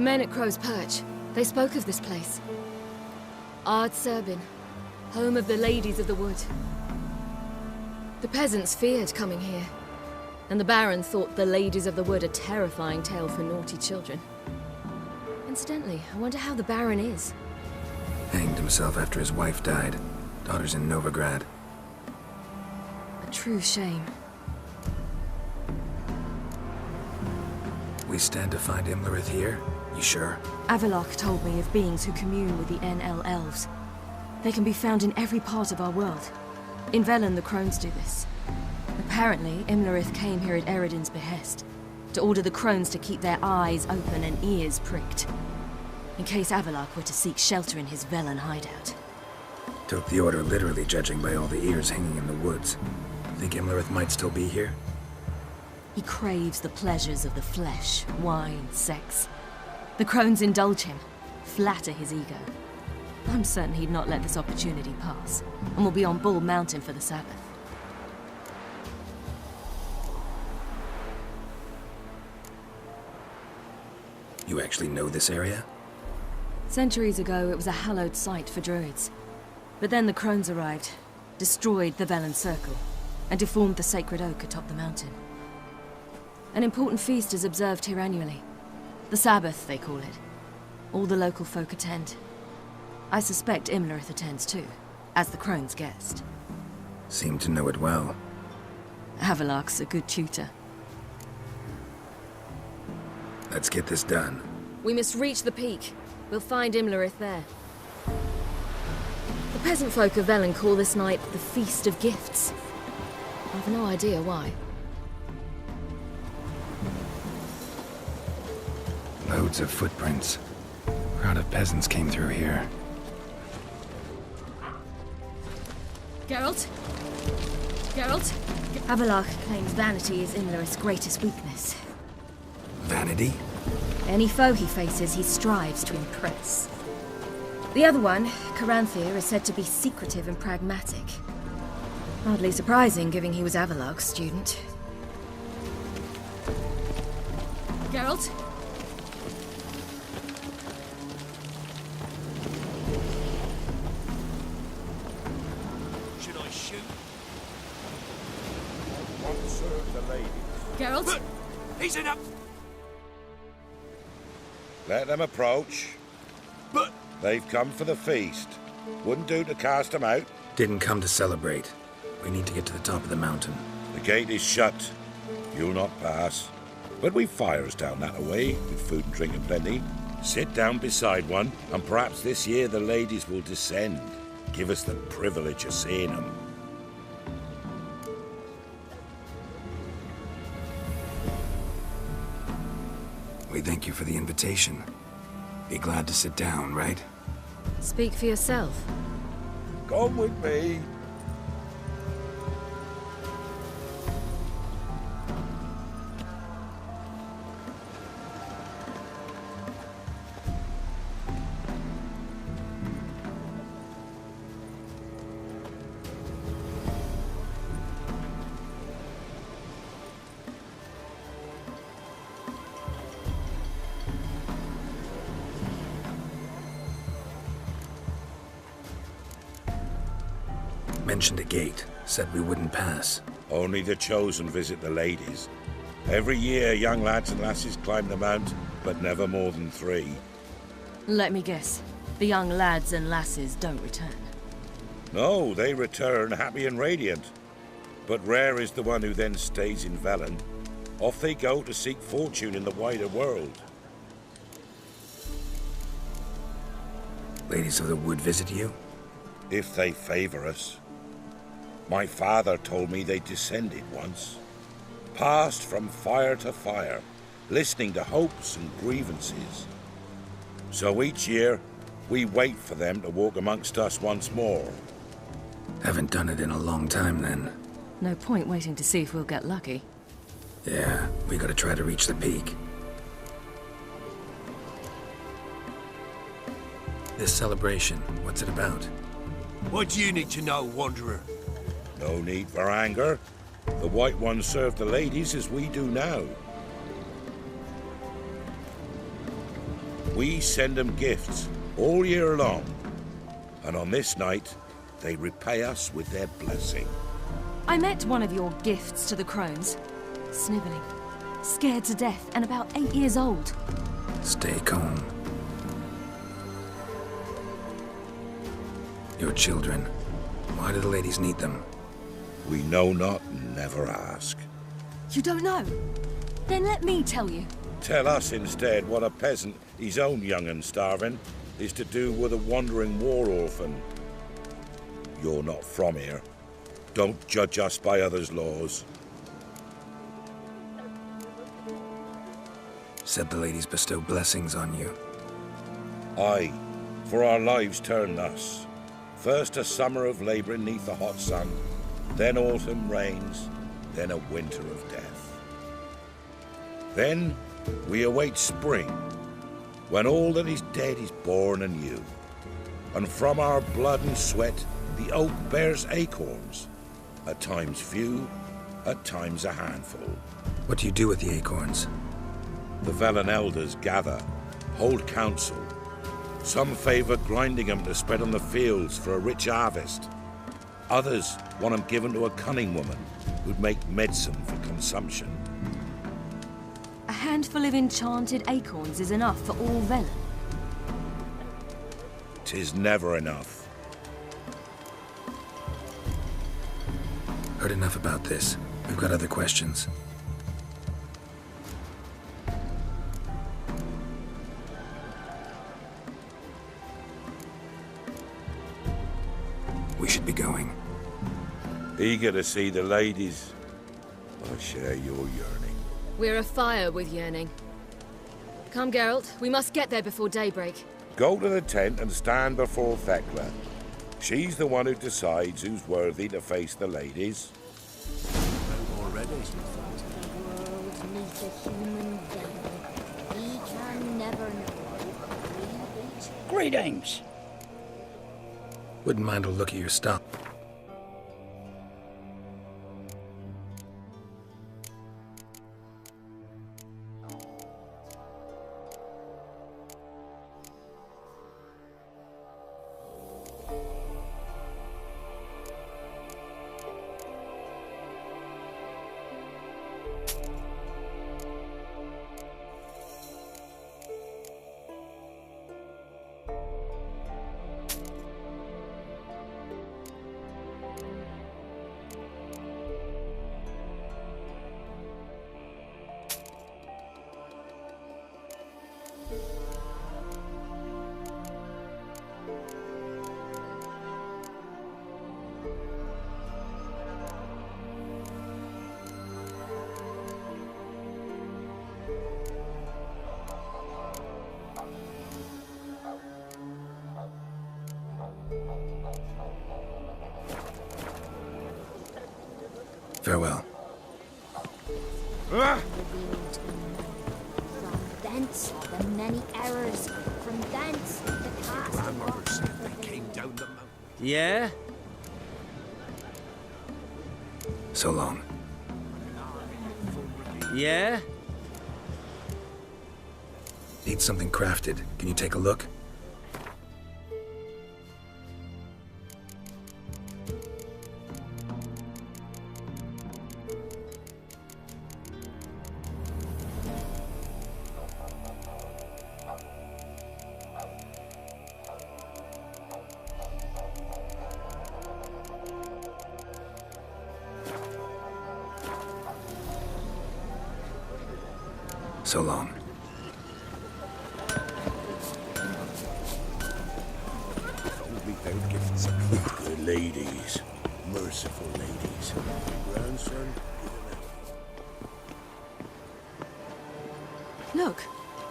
The men at Crow's Perch, they spoke of this place. Ard Serbin, home of the Ladies of the Wood. The peasants feared coming here, and the Baron thought the Ladies of the Wood a terrifying tale for naughty children. Incidentally, I wonder how the Baron is. Hanged himself after his wife died. Daughter's in Novigrad. A true shame. We stand to find Imlerith here? You sure? Avallac'h told me of beings who commune with the NL Elves. They can be found in every part of our world. In Velen, the Crones do this. Apparently, Imlerith came here at Eredin's behest, to order the Crones to keep their eyes open and ears pricked, in case Avallac'h were to seek shelter in his Velen hideout. Took the order literally, judging by all the ears hanging in the woods. Think Imlerith might still be here? He craves the pleasures of the flesh, wine, sex. The Crones indulge him, flatter his ego. I'm certain he'd not let this opportunity pass, and will be on Bull Mountain for the Sabbath. You actually know this area? Centuries ago, it was a hallowed site for druids. But then the Crones arrived, destroyed the Velen Circle, and deformed the sacred oak atop the mountain. An important feast is observed here annually. The Sabbath, they call it. All the local folk attend. I suspect Imlerith attends too, as the Crone's guest. Seem to know it well. Avallac'h's a good tutor. Let's get this done. We must reach the peak. We'll find Imlerith there. The peasant folk of Velen call this night the Feast of Gifts. I've no idea why. Loads of footprints. Crowd of peasants came through here. Geralt? Geralt? Avallac'h claims vanity is Imlerith's greatest weakness. Vanity? Any foe he faces, he strives to impress. The other one, Caranthir, is said to be secretive and pragmatic. Hardly surprising, given he was Avallac'h's student. Geralt? Should I shoot? What serve the ladies? Geralt? He's in up. Let them approach. But They've come for the feast. Wouldn't do to cast them out. Didn't come to celebrate. We need to get to the top of the mountain. The gate is shut. You'll not pass. But we've fires down that away, with food and drink and plenty. Sit down beside one, and perhaps this year the ladies will descend. Give us the privilege of seeing them. We thank you for the invitation. Be glad to sit down, right? Speak for yourself. Come with me. Mentioned a gate. Said we wouldn't pass. Only the chosen visit the ladies. Every year, young lads and lasses climb the mount, but never more than 3. Let me guess. The young lads and lasses don't return. No, they return happy and radiant. But rare is the one who then stays in Velen. Off they go to seek fortune in the wider world. Ladies of the Wood visit you? If they favor us. My father told me they descended once. Passed from fire to fire, listening to hopes and grievances. So each year, we wait for them to walk amongst us once more. Haven't done it in a long time, then. No point waiting to see if we'll get lucky. Yeah, we gotta try to reach the peak. This celebration, what's it about? what do you need to know, Wanderer? No need for anger. The White Ones serve the ladies as we do now. We send them gifts all year long. And on this night, they repay us with their blessing. I met one of your gifts to the crones. Snivelling, scared to death, and about 8 years old. Stay calm. Your children. Why do the ladies need them? We know not and never ask. You don't know? Then let me tell you. Tell us instead what a peasant, his own young and starving, is to do with a wandering war orphan. You're not from here. Don't judge us by others' laws. Said the ladies bestow blessings on you. Aye, for our lives turn thus. First a summer of labouring neath the hot sun, then autumn rains, then a winter of death. Then we await spring, when all that is dead is born anew. And from our blood and sweat the oak bears acorns, at times few, at times a handful. What do you do with the acorns? The Velen elders gather, hold council. Some favour grinding them to spread on the fields for a rich harvest. Others want them given to a cunning woman who'd make medicine for consumption. A handful of enchanted acorns is enough for all Velen. 'Tis never enough. Heard enough about this. We've got other questions. We should be going. Eager to see the ladies. I share your yearning. We're afire with yearning. Come, Geralt. We must get there before daybreak. Go to the tent and stand before Thekla. She's the one who decides who's worthy to face the ladies. Already? World neath a human veil. We can never know. Greetings. Wouldn't mind a look at your stuff. Farewell. Revealed to know. From thence the many errors. From thence the cast of Grandmother said they came down the mountain. Yeah? So long. Yeah? Need something crafted. Can you take a look? So long. Only they'd given some good ladies. Merciful ladies. Grandson, Look,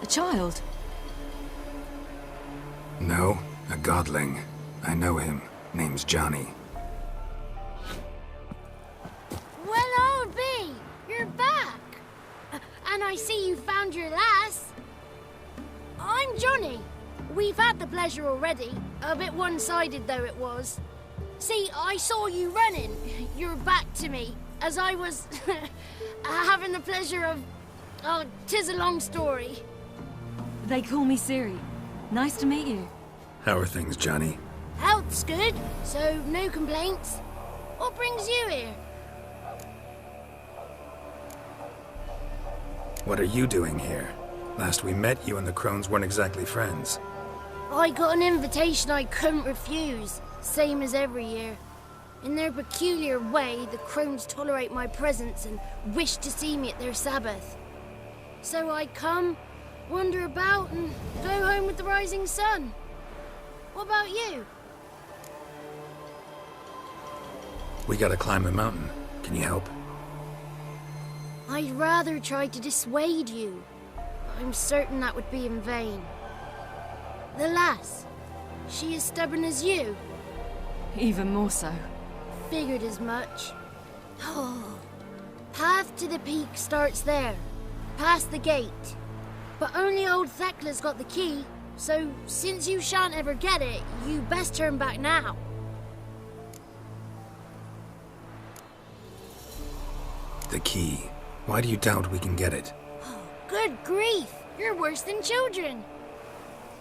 a child. No, a godling. I know him. Name's Johnny. Well, old B, you're back. And I see you found your lass. I'm Johnny. We've had the pleasure already. A bit one-sided though it was. See, I saw you running. Your back to me. As I was having the pleasure of... Oh, 'tis a long story. They call me Ciri. Nice to meet you. How are things, Johnny? Health's good, so no complaints. What brings you here? What are you doing here? Last we met, you and the Crones weren't exactly friends. I got an invitation I couldn't refuse, same as every year. In their peculiar way, the Crones tolerate my presence and wish to see me at their Sabbath. So I come, wander about, and go home with the rising sun. What about you? We gotta climb the mountain. Can you help? I'd rather try to dissuade you. I'm certain that would be in vain. The lass, she as stubborn as you. Even more so. Figured as much. Oh. Path to the peak starts there, past the gate. But only old Thekla's got the key, so since you shan't ever get it, you best turn back now. The key. Why do you doubt we can get it? Good grief, you're worse than children.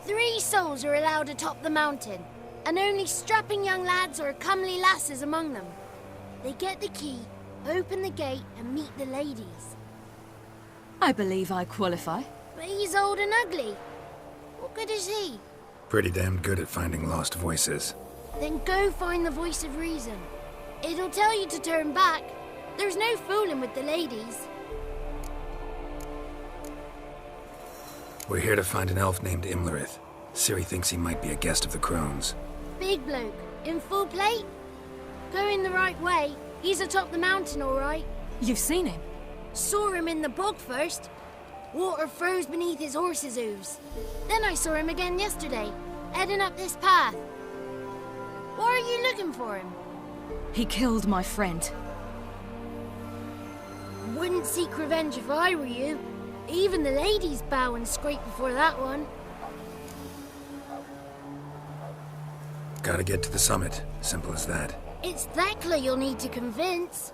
3 souls are allowed atop the mountain, and only strapping young lads or comely lasses among them. They get the key, open the gate, and meet the ladies. I believe I qualify. But he's old and ugly. What good is he? Pretty damn good at finding lost voices. Then go find the voice of reason. It'll tell you to turn back. There's no fooling with the ladies. We're here to find an elf named Imlerith. Ciri thinks he might be a guest of the Crones. Big bloke, in full plate? Going the right way. He's atop the mountain, all right. You've seen him? Saw him in the bog first. Water froze beneath his horse's hooves. Then I saw him again yesterday, heading up this path. Why are you looking for him? He killed my friend. Wouldn't seek revenge if I were you. Even the ladies bow and scrape before that one. Gotta get to the summit. Simple as that. It's Thekla you'll need to convince.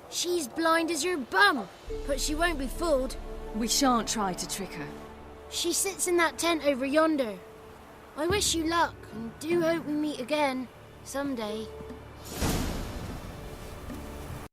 She's blind as your bum, but she won't be fooled. We shan't try to trick her. She sits in that tent over yonder. I wish you luck, and do hope we meet again, someday.